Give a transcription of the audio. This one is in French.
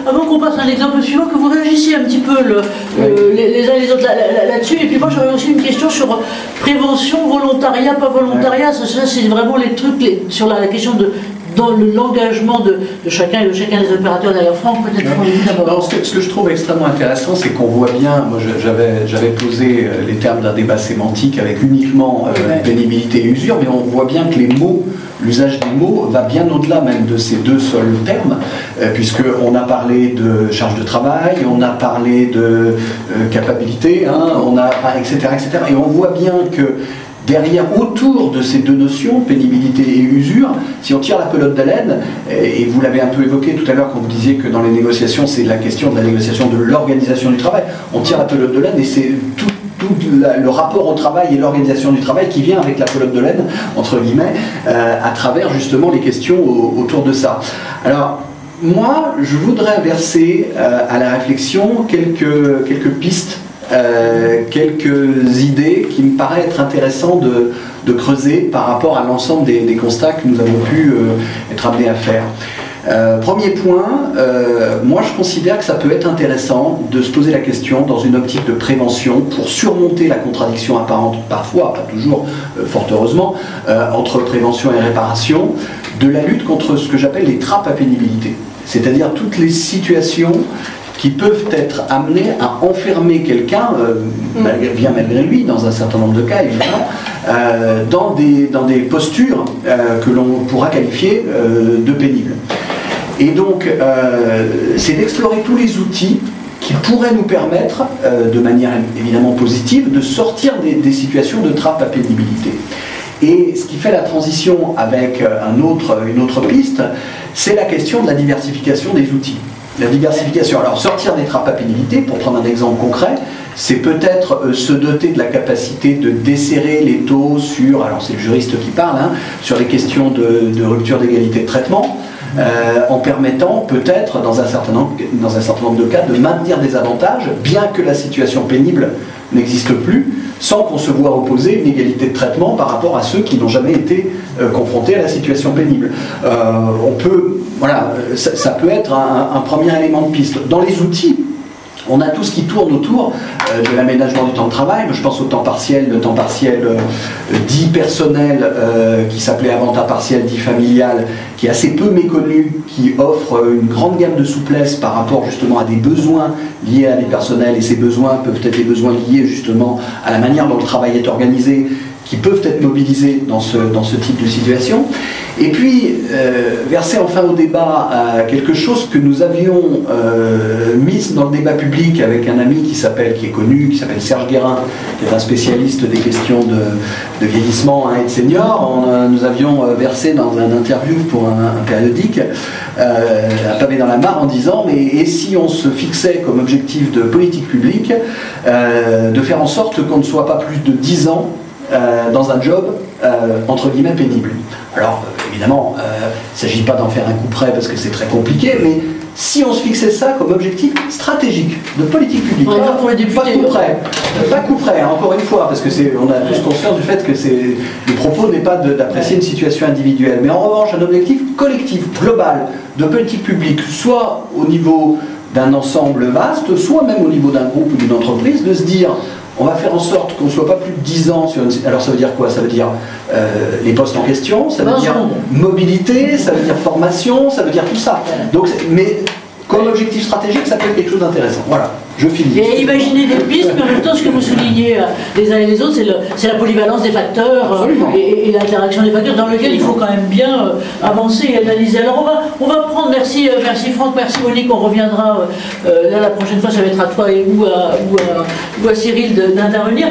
avant qu'on passe à l'exemple suivant, que vous réagissiez un petit peu les uns et les autres là-dessus. Et puis moi j'aurais aussi une question sur prévention, volontariat, pas volontariat. Ça c'est vraiment les trucs sur la question dans l'engagement de chacun et de chacun des opérateurs. D'ailleurs, Franck, peut-être d'abord. Ce que je trouve extrêmement intéressant, c'est qu'on voit bien, moi j'avais posé les termes d'un débat sémantique avec uniquement pénibilité et usure, mais on voit bien que les mots, l'usage des mots va bien au-delà même de ces deux seuls termes, puisqu'on a parlé de charge de travail, on a parlé de capacité, etc., etc. Et on voit bien que derrière, autour de ces deux notions, pénibilité et usure, si on tire la pelote d'haleine, et vous l'avez un peu évoqué tout à l'heure quand vous disiez que dans les négociations, c'est la question de la négociation de l'organisation du travail, on tire la pelote de laine et c'est tout le rapport au travail et l'organisation du travail qui vient avec la pelote de laine, entre guillemets, à travers justement les questions autour de ça. Alors, moi, je voudrais verser à la réflexion quelques pistes, quelques idées qui me paraissent être intéressantes de creuser par rapport à l'ensemble des constats que nous avons pu être amenés à faire. Premier point, moi je considère que ça peut être intéressant de se poser la question dans une optique de prévention pour surmonter la contradiction apparente, parfois, pas toujours, fort heureusement, entre prévention et réparation, de la lutte contre ce que j'appelle les trappes à pénibilité. C'est-à-dire toutes les situations qui peuvent être amenés à enfermer quelqu'un, bien malgré lui, dans un certain nombre de cas, évidemment, dans des postures que l'on pourra qualifier de pénibles. Et donc, c'est d'explorer tous les outils qui pourraient nous permettre, de manière évidemment positive, de sortir des situations de trappe à pénibilité. Et ce qui fait la transition avec une autre piste, c'est la question de la diversification des outils. La diversification. Alors, sortir des trappes à pénibilité, pour prendre un exemple concret, c'est peut-être se doter de la capacité de desserrer les taux sur, alors c'est le juriste qui parle, sur les questions de rupture d'égalité de traitement, en permettant peut-être, dans un certain nombre de cas, de maintenir des avantages, bien que la situation pénible n'existe plus, sans qu'on se voit opposer une égalité de traitement par rapport à ceux qui n'ont jamais été confrontés à la situation pénible. Ça peut être un premier élément de piste. Dans les outils, on a tout ce qui tourne autour de l'aménagement du temps de travail. Je pense au temps partiel, le temps partiel dit personnel, qui s'appelait avant temps partiel dit familial, qui est assez peu méconnu, qui offre une grande gamme de souplesse par rapport justement à des besoins liés à des personnels, et ces besoins peuvent être des besoins liés justement à la manière dont le travail est organisé, qui peuvent être mobilisés dans ce type de situation. Et puis, verser enfin au débat quelque chose que nous avions mis dans le débat public avec un ami qui est connu, qui s'appelle Serge Guérin, qui est un spécialiste des questions de vieillissement et de seniors. Nous avions versé dans un interview pour un périodique un pavé dans la mare en disant « et si on se fixait comme objectif de politique publique de faire en sorte qu'on ne soit pas plus de 10 ans dans un job entre guillemets pénible ». Alors évidemment, il ne s'agit pas d'en faire un coup près parce que c'est très compliqué, mais si on se fixait ça comme objectif stratégique de politique publique, pas coup près, encore une fois, parce que on a tous conscience du fait que le propos n'est pas d'apprécier une situation individuelle, mais en revanche un objectif collectif, global, de politique publique, soit au niveau d'un ensemble vaste, soit même au niveau d'un groupe ou d'une entreprise, de se dire on va faire en sorte qu'on ne soit pas plus de 10 ans sur une... Alors ça veut dire quoi? Ça veut dire les postes en question, ça veut dire mobilité, ça veut dire formation, ça veut dire tout ça. Donc, mais comme objectif stratégique, ça peut être quelque chose d'intéressant. Voilà, je finis. Et imaginer des pistes, mais en même temps, ce que vous soulignez les uns et les autres, c'est la polyvalence des facteurs et l'interaction des facteurs dans lequel il faut quand même bien avancer et analyser. Alors on va prendre, merci Franck, merci Monique, on reviendra là la prochaine fois, ça va être à toi et ou à Cyril d'intervenir.